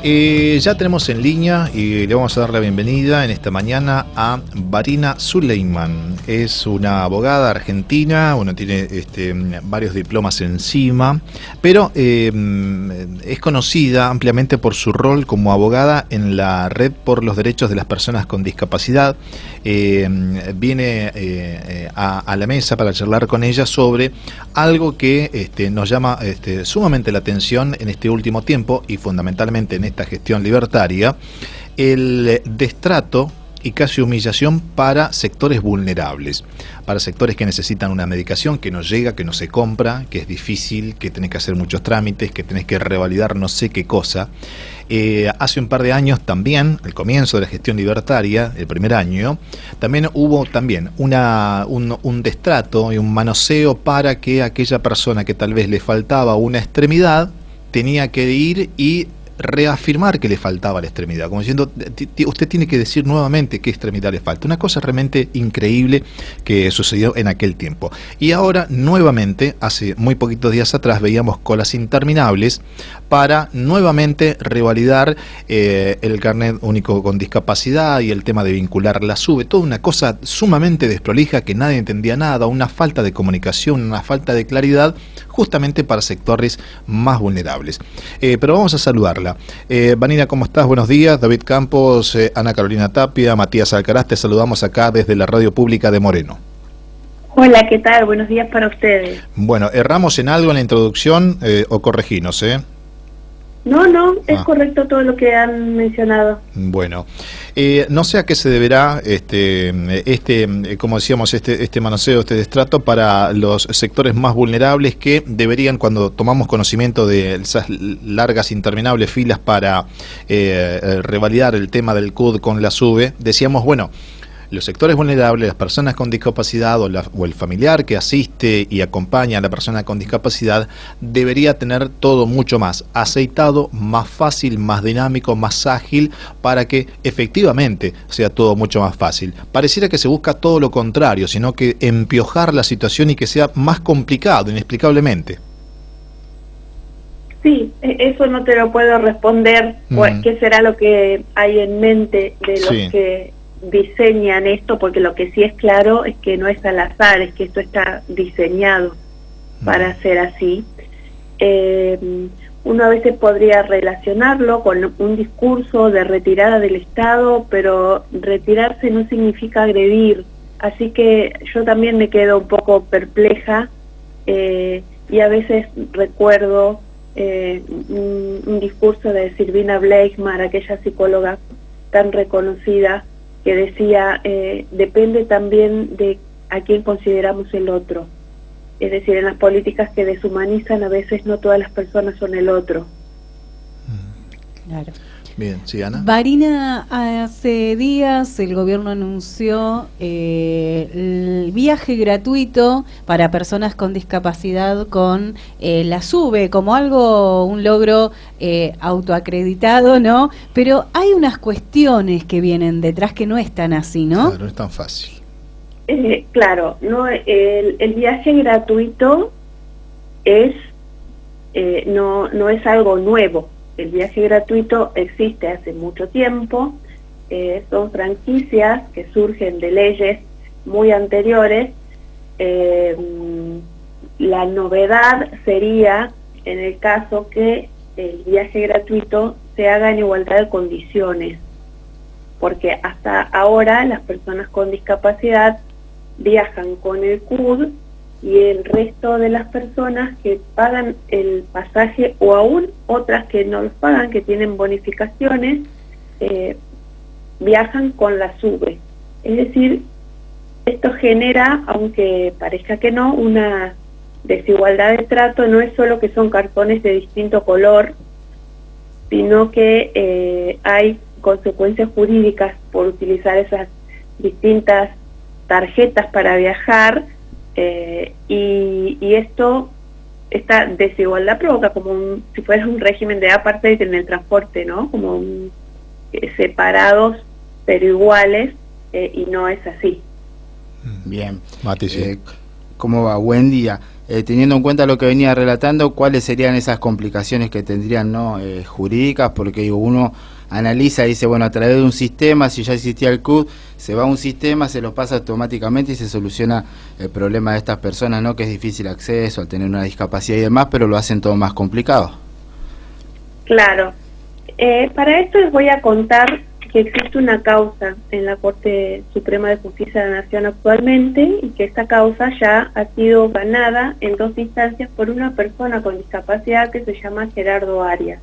Ya tenemos en línea y le vamos a dar la bienvenida en esta mañana a Varina Suleiman. Es una abogada argentina, tiene varios diplomas encima, pero es conocida ampliamente por su rol como abogada en la Red por los Derechos de las Personas con Discapacidad. Viene a la mesa para charlar con ella sobre algo que nos llama sumamente la atención en este último tiempo y fundamentalmente en esta gestión libertaria: el destrato y casi humillación para sectores vulnerables, para sectores que necesitan una medicación que no llega, que no se compra, que es difícil, que tenés que hacer muchos trámites, que tenés que revalidar no sé qué cosa. Hace un par de años también, al comienzo de la gestión libertaria, el primer año, también hubo un destrato y un manoseo para que aquella persona que tal vez le faltaba una extremidad tenía que ir y reafirmar que le faltaba la extremidad, como diciendo, usted tiene que decir nuevamente qué extremidad le falta. Una cosa realmente increíble que sucedió en aquel tiempo. Y ahora, nuevamente, hace muy poquitos días atrás, veíamos colas interminables para nuevamente revalidar el carnet único con discapacidad y el tema de vincular la SUBE. Toda una cosa sumamente desprolija que nadie entendía nada, una falta de comunicación, una falta de claridad, justamente para sectores más vulnerables. Pero vamos a saludarla. Vanina, ¿cómo estás? Buenos días. David Campos, Ana Carolina Tapia, Matías Alcaraz, te saludamos acá desde la Radio Pública de Moreno. Hola, ¿qué tal? Buenos días para ustedes. Bueno, ¿erramos en algo en la introducción o correginos, No, es correcto todo lo que han mencionado. Bueno, no sé a qué se deberá como decíamos, este manoseo, este destrato para los sectores más vulnerables que deberían, cuando tomamos conocimiento de esas largas interminables filas para revalidar el tema del CUD con la SUBE, decíamos, bueno, los sectores vulnerables, las personas con discapacidad o el familiar que asiste y acompaña a la persona con discapacidad, debería tener todo mucho más aceitado, más fácil, más dinámico, más ágil, para que efectivamente sea todo mucho más fácil. Pareciera que se busca todo lo contrario, sino que empiojar la situación y que sea más complicado, inexplicablemente. Sí, eso no te lo puedo responder. ¿Qué será lo que hay en mente de los que diseñan esto? Porque lo que sí es claro es que no es al azar, es que esto está diseñado para ser así. Uno a veces podría relacionarlo con un discurso de retirada del Estado, pero retirarse no significa agredir, así que yo también me quedo un poco perpleja y a veces recuerdo un discurso de Silvina Bleichmar, aquella psicóloga tan reconocida, que decía, depende también de a quién consideramos el otro. Es decir, en las políticas que deshumanizan, a veces no todas las personas son el otro. Claro. Bien, sí, Ana. Varina, hace días el gobierno anunció el viaje gratuito para personas con discapacidad con la SUBE, como un logro autoacreditado, ¿no? Pero hay unas cuestiones que vienen detrás que no están así, ¿no? Claro, no es tan fácil. Claro, no, el viaje gratuito no es algo nuevo. El viaje gratuito existe hace mucho tiempo, son franquicias que surgen de leyes muy anteriores. La novedad sería en el caso que el viaje gratuito se haga en igualdad de condiciones, porque hasta ahora las personas con discapacidad viajan con el CUD y el resto de las personas que pagan el pasaje, o aún otras que no los pagan, que tienen bonificaciones, viajan con la SUBE. Es decir, esto genera, aunque parezca que no, una desigualdad de trato. No es solo que son cartones de distinto color, sino que hay consecuencias jurídicas por utilizar esas distintas tarjetas para viajar. Y esta desigualdad provoca como si fuera un régimen de apartheid en el transporte, ¿no? Como separados pero iguales, y no es así. Bien. Mati, sí. ¿Cómo va? Buen día. teniendo en cuenta lo que venía relatando, ¿cuáles serían esas complicaciones que tendrían, ¿no? Jurídicas? Porque digo, uno analiza y dice, bueno, a través de un sistema, si ya existía el CUD, se va a un sistema, se lo pasa automáticamente y se soluciona el problema de estas personas, ¿no? Que es difícil acceso al tener una discapacidad y demás, pero lo hacen todo más complicado. Claro. Para esto les voy a contar que existe una causa en la Corte Suprema de Justicia de la Nación actualmente y que esta causa ya ha sido ganada en 2 instancias por una persona con discapacidad que se llama Gerardo Arias.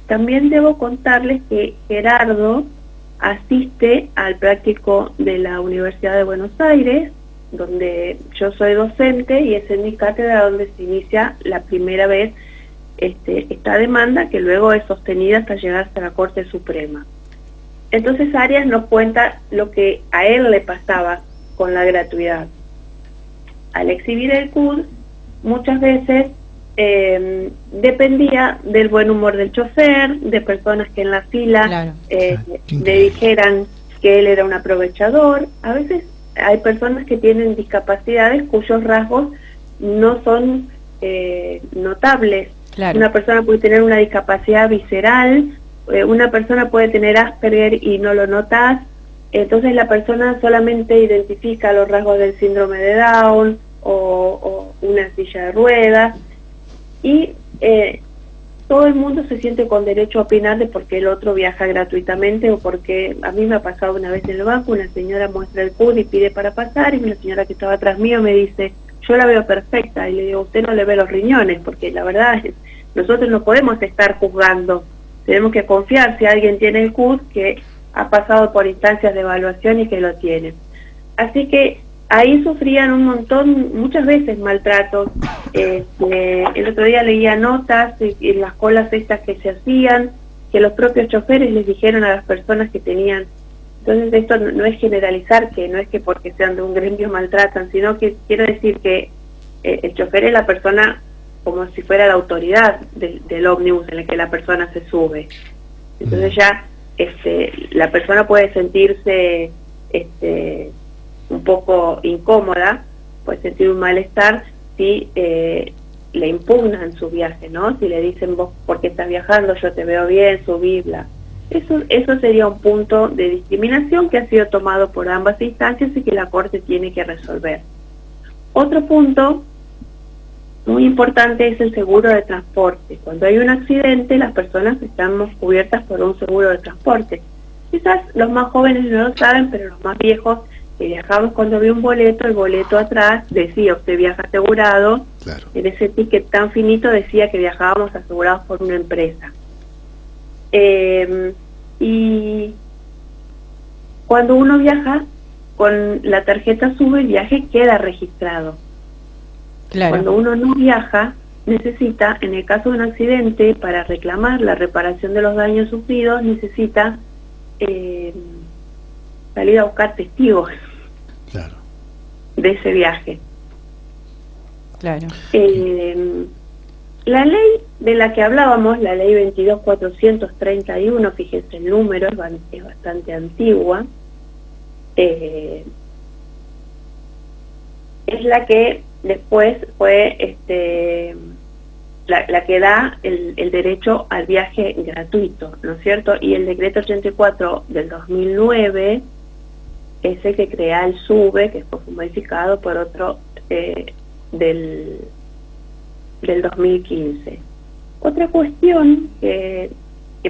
También debo contarles que Gerardo asiste al práctico de la Universidad de Buenos Aires, donde yo soy docente y es en mi cátedra donde se inicia la primera vez esta demanda, que luego es sostenida hasta llegar hasta la Corte Suprema. Entonces Arias nos cuenta lo que a él le pasaba con la gratuidad. Al exhibir el CUD, muchas veces dependía del buen humor del chofer, de personas que en la fila le dijeran que él era un aprovechador. A veces hay personas que tienen discapacidades cuyos rasgos no son notables. Claro. Una persona puede tener una discapacidad visceral, una persona puede tener Asperger y no lo notas, entonces la persona solamente identifica los rasgos del síndrome de Down o una silla de ruedas, y todo el mundo se siente con derecho a opinar de por qué el otro viaja gratuitamente, o porque a mí me ha pasado una vez en el banco, una señora muestra el CUD y pide para pasar, y una señora que estaba atrás mío me dice, yo la veo perfecta, y le digo, usted no le ve los riñones, porque la verdad es, nosotros no podemos estar juzgando, tenemos que confiar si alguien tiene el CUD que ha pasado por instancias de evaluación y que lo tiene. Así que ahí sufrían un montón, muchas veces maltratos. El otro día leía notas en las colas estas que se hacían, que los propios choferes les dijeron a las personas que tenían. Entonces esto no es generalizar, que no es que porque sean de un gremio maltratan, sino que quiero decir que el chofer es la persona como si fuera la autoridad del ómnibus en el que la persona se sube. Entonces ya la persona puede sentirse un poco incómoda, puede sentir un malestar si le impugnan su viaje, ¿no? Si le dicen, vos, ¿por qué estás viajando? Yo te veo bien, subí, bla. Eso sería un punto de discriminación que ha sido tomado por ambas instancias y que la Corte tiene que resolver. Otro punto muy importante es el seguro de transporte. Cuando hay un accidente, las personas estamos cubiertas por un seguro de transporte. Quizás los más jóvenes no lo saben, pero los más viejos que viajamos, cuando había un boleto, el boleto atrás decía, usted viaja asegurado. Claro. En ese ticket tan finito decía que viajábamos asegurados por una empresa. Y cuando uno viaja con la tarjeta SUBE, el viaje queda registrado. Claro. Cuando uno no viaja, necesita, en el caso de un accidente, para reclamar la reparación de los daños sufridos, necesita salir a buscar testigos. Claro. De ese viaje. Claro. La ley de la que hablábamos, la ley 22.431, fíjense el número, es bastante antigua, es la que después fue la que da el derecho al viaje gratuito, ¿no es cierto? Y el decreto 84 del 2009 es el que crea el SUBE, que fue modificado por otro del 2015. Otra cuestión que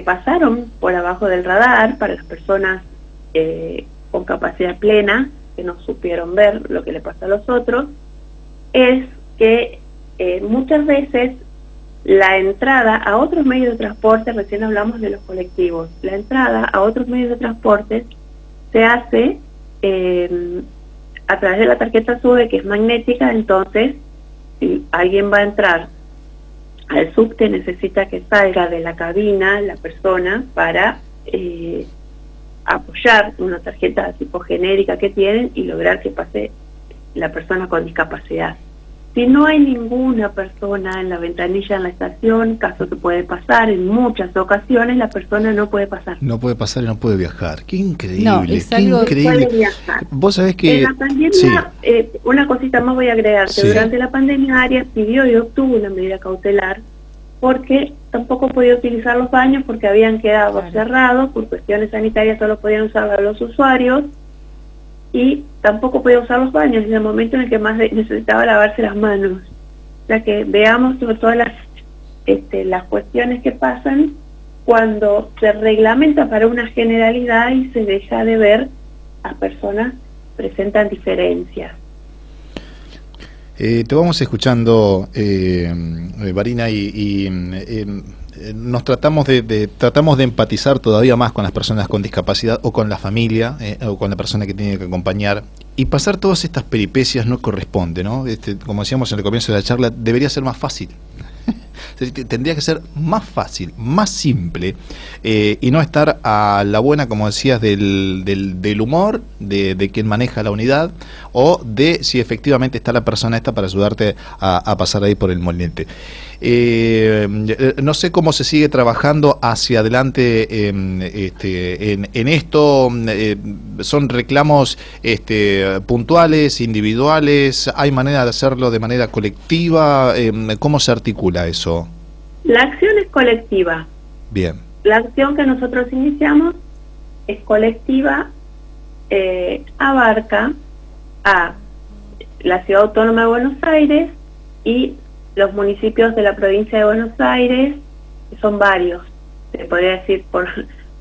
pasaron por abajo del radar para las personas con capacidad plena, que no supieron ver lo que le pasa a los otros, es que muchas veces la entrada a otros medios de transporte, recién hablamos de los colectivos, la entrada a otros medios de transporte se hace a través de la tarjeta SUBE, que es magnética. Entonces, si alguien va a entrar al subte, necesita que salga de la cabina la persona para apoyar una tarjeta tipo genérica que tienen y lograr que pase la persona con discapacidad. Si no hay ninguna persona en la ventanilla en la estación, caso que puede pasar, en muchas ocasiones la persona no puede pasar. No puede pasar y no puede viajar. Qué increíble, No, es qué algo increíble. Puede viajar. Vos sabés que... En la pandemia, sí. una cosita más voy a agregar, que Sí. durante la pandemia Arias pidió y obtuvo una medida cautelar porque tampoco podía utilizar los baños porque habían quedado Claro. cerrados, por cuestiones sanitarias solo podían usar los usuarios, y tampoco podía usar los baños en el momento en el que más necesitaba lavarse las manos. O sea que veamos sobre todas las cuestiones que pasan cuando se reglamenta para una generalidad y se deja de ver a personas que presentan diferencias. Te vamos escuchando, Varina, y nos tratamos de empatizar todavía más con las personas con discapacidad o con la familia o con la persona que tiene que acompañar, y pasar todas estas peripecias no corresponde, ¿no? Como decíamos en el comienzo de la charla, debería ser más fácil. Tendría que ser más fácil, más simple, y no estar a la buena, como decías, del humor de quien maneja la unidad, o de si efectivamente está la persona esta para ayudarte a pasar ahí por el molinete. No sé cómo se sigue trabajando hacia adelante en esto. Son reclamos puntuales, individuales. ¿Hay manera de hacerlo de manera colectiva? ¿Cómo se articula eso? La acción es colectiva. Bien. La acción que nosotros iniciamos es colectiva, abarca a la Ciudad Autónoma de Buenos Aires y los municipios de la provincia de Buenos Aires, que son varios, se podría decir por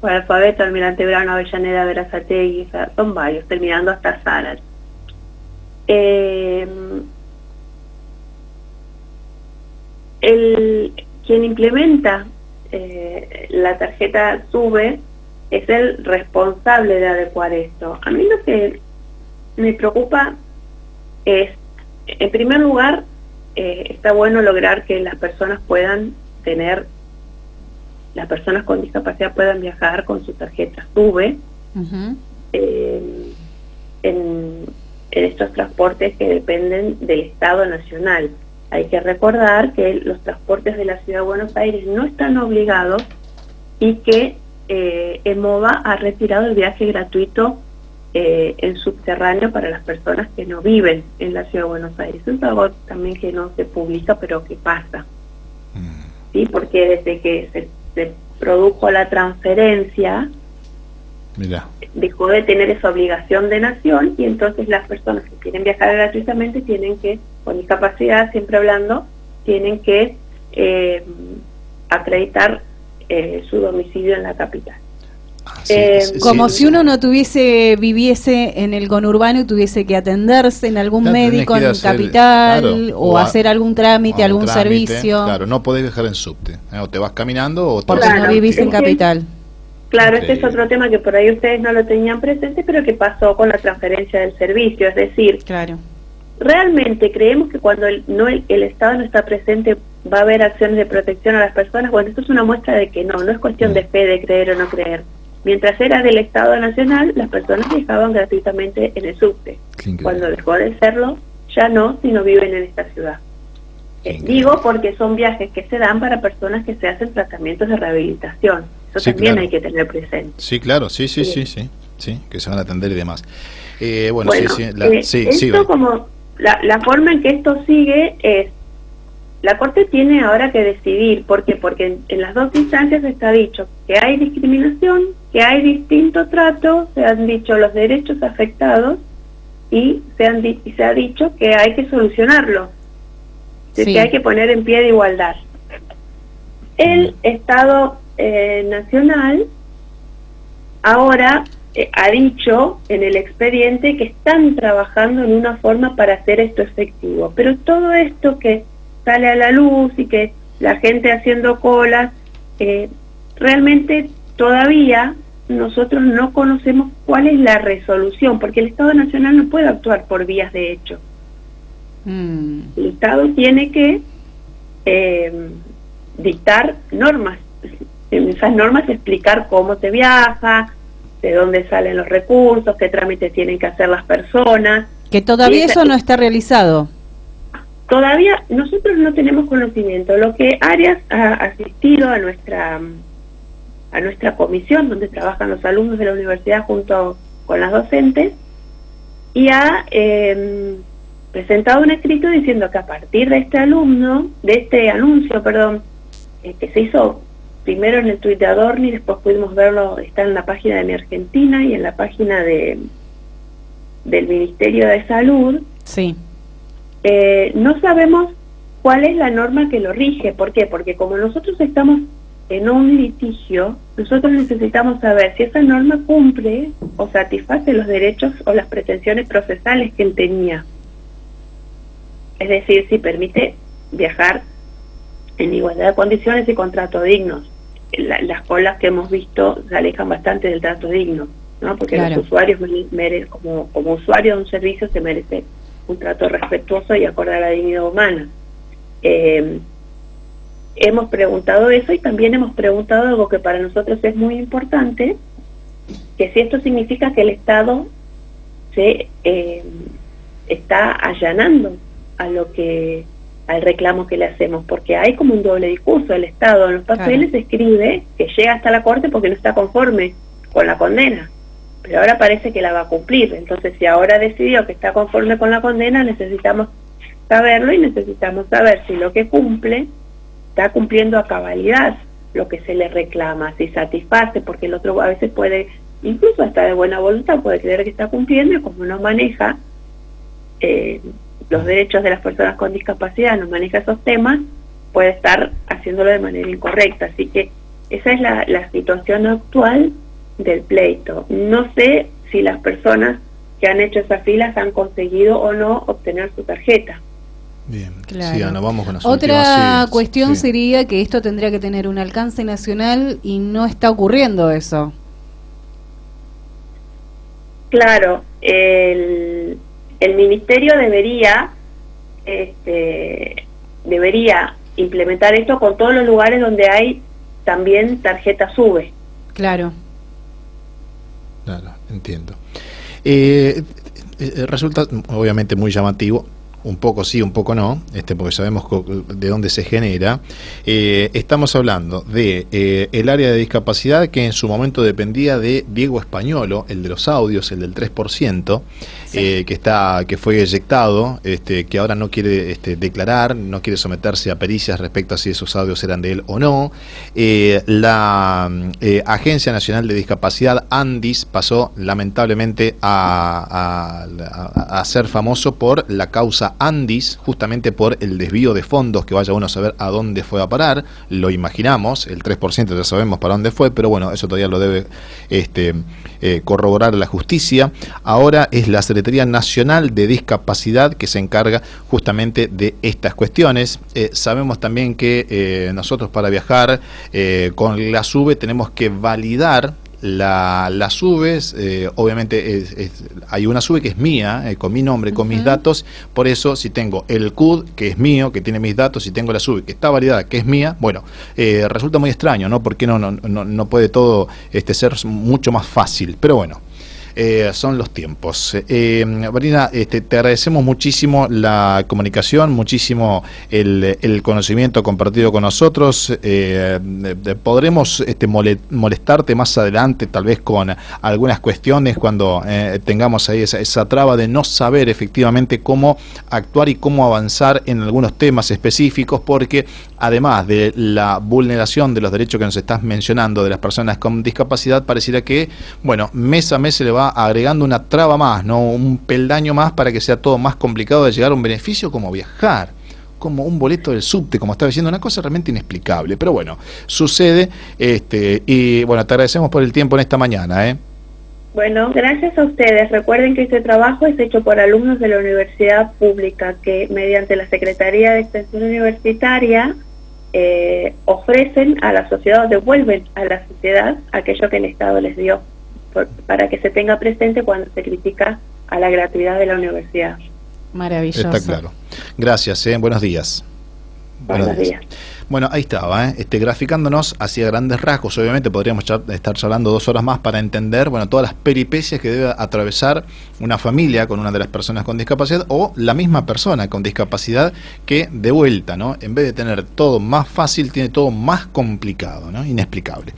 alfabeto: Almirante Brown, Avellaneda, Berazategui, o sea, son varios, terminando hasta Zárate. Quien implementa la tarjeta SUBE es el responsable de adecuar esto. A mí lo que me preocupa es, en primer lugar, está bueno lograr que las personas con discapacidad puedan viajar con su tarjeta SUBE en estos transportes que dependen del Estado Nacional. Hay que recordar que los transportes de la Ciudad de Buenos Aires no están obligados y que EMOVA ha retirado el viaje gratuito en subterráneo para las personas que no viven en la Ciudad de Buenos Aires. Es algo también que no se publica, pero que pasa. ¿Sí? Porque desde que se produjo la transferencia, Mirá. dejó de tener esa obligación de nación, y entonces las personas que quieren viajar gratuitamente tienen que, con discapacidad, siempre hablando, tienen que acreditar su domicilio en la capital. Como si uno no viviese en el conurbano y tuviese que atenderse en algún médico en capital, claro, o hacer algún trámite, algún servicio. Claro, no podés viajar en subte, o te vas caminando o te porque vas no vivís en capital. Claro, este es otro tema que por ahí ustedes no lo tenían presente, pero que pasó con la transferencia del servicio. Es decir, claro, ¿realmente creemos que cuando el Estado no está presente va a haber acciones de protección a las personas? Bueno, esto es una muestra de que no es cuestión de fe, de creer o no creer. Mientras era del Estado Nacional, las personas viajaban gratuitamente en el subte. Cuando dejó de serlo, ya no, si no viven en esta ciudad. Digo porque son viajes que se dan para personas que se hacen tratamientos de rehabilitación. Eso sí, también hay que tener presente. Sí, claro, sí, que se van a atender y demás. Bueno, como la forma en que esto sigue es, la Corte tiene ahora que decidir. ¿Por qué? Porque en las dos instancias está dicho que hay discriminación, que hay distinto trato, se han dicho los derechos afectados y se ha dicho que hay que solucionarlo, que hay que poner en pie de igualdad. El Estado Nacional ahora ha dicho en el expediente que están trabajando en una forma para hacer esto efectivo, pero todo esto que sale a la luz y que la gente haciendo colas, realmente todavía nosotros no conocemos cuál es la resolución, porque el Estado Nacional no puede actuar por vías de hecho. El Estado tiene que dictar normas, en esas normas explicar cómo se viaja, de dónde salen los recursos, qué trámites tienen que hacer las personas. Que todavía eso no está realizado. Todavía nosotros no tenemos conocimiento. Lo que Arias ha asistido a nuestra comisión, donde trabajan los alumnos de la universidad junto con las docentes, y ha presentado un escrito diciendo que a partir de este anuncio, que se hizo primero en el tuit de Adorni, después pudimos verlo, está en la página de Mi Argentina y en la página del Ministerio de Salud. Sí. No sabemos cuál es la norma que lo rige. ¿Por qué? Porque como nosotros estamos en un litigio, nosotros necesitamos saber si esa norma cumple o satisface los derechos o las pretensiones procesales que él tenía. Es decir, si permite viajar en igualdad de condiciones y con trato dignos. Las colas que hemos visto se alejan bastante del trato digno, ¿no? Porque claro, los usuarios como usuario de un servicio se merece un trato respetuoso y acorde a la dignidad humana. Hemos preguntado eso y también hemos preguntado algo que para nosotros es muy importante, que si esto significa que el Estado se está allanando al reclamo que le hacemos, porque hay como un doble discurso. El Estado en los papeles claro, escribe que llega hasta la Corte porque no está conforme con la condena, pero ahora parece que la va a cumplir. Entonces, si ahora decidió que está conforme con la condena, necesitamos saberlo y necesitamos saber si lo que cumple está cumpliendo a cabalidad lo que se le reclama, si satisface, porque el otro a veces puede, incluso hasta de buena voluntad, puede creer que está cumpliendo, y como no maneja los derechos de las personas con discapacidad, no maneja esos temas, puede estar haciéndolo de manera incorrecta. Así que esa es la situación actual del pleito. No sé si las personas que han hecho esas filas han conseguido o no obtener su tarjeta. Bien, claro. Sí, Ana, vamos con las Otra cuestión sería que esto tendría que tener un alcance nacional y no está ocurriendo eso. Claro, el Ministerio debería implementar esto con todos los lugares donde hay también tarjeta SUBE. Claro. Claro, entiendo. Resulta obviamente muy llamativo, un poco sí, un poco no, porque sabemos de dónde se genera. Estamos hablando de el área de discapacidad que en su momento dependía de Diego Españolo, el de los audios, el del 3%, sí, que fue eyectado, que ahora no quiere declarar, no quiere someterse a pericias respecto a si esos audios eran de él o no. La Agencia Nacional de Discapacidad, ANDIS, pasó lamentablemente a ser famoso por la causa ANDIS, justamente por el desvío de fondos, que vaya uno a saber a dónde fue a parar. Lo imaginamos, el 3% ya sabemos para dónde fue, pero bueno, eso todavía lo debe corroborar la justicia. Ahora es la Secretaría Nacional de Discapacidad que se encarga justamente de estas cuestiones. Sabemos también que nosotros para viajar con la SUBE tenemos que validar las SUBEs. Obviamente hay una SUBE que es mía, con mi nombre, con mis datos. Por eso, si tengo el CUD, que es mío, que tiene mis datos, si tengo la SUBE que está validada, que es mía, bueno, resulta muy extraño, ¿no? Porque no puede todo ser mucho más fácil, pero bueno. Son los tiempos. Marina, te agradecemos muchísimo la comunicación, muchísimo el conocimiento compartido con nosotros. Podremos molestarte más adelante, tal vez con algunas cuestiones, cuando tengamos ahí esa traba de no saber efectivamente cómo actuar y cómo avanzar en algunos temas específicos, porque además de la vulneración de los derechos que nos estás mencionando de las personas con discapacidad, pareciera que, bueno, mes a mes se le va agregando una traba más, ¿no? Un peldaño más para que sea todo más complicado de llegar a un beneficio como viajar, como un boleto del subte, como estaba diciendo, una cosa realmente inexplicable. Pero bueno, sucede, y bueno, te agradecemos por el tiempo en esta mañana, Bueno, gracias a ustedes. Recuerden que este trabajo es hecho por alumnos de la universidad pública que mediante la Secretaría de Extensión Universitaria ofrecen a la sociedad, devuelven a la sociedad aquello que el Estado les dio, para que se tenga presente cuando se critica a la gratuidad de la universidad. Maravilloso. Está claro. Gracias, buenos días. Buenos días. Bueno, ahí estaba, graficándonos hacia grandes rasgos. Obviamente podríamos estar charlando 2 horas más para entender, bueno, todas las peripecias que debe atravesar una familia con una de las personas con discapacidad o la misma persona con discapacidad que, de vuelta, ¿no? En vez de tener todo más fácil, tiene todo más complicado, ¿no? Inexplicable.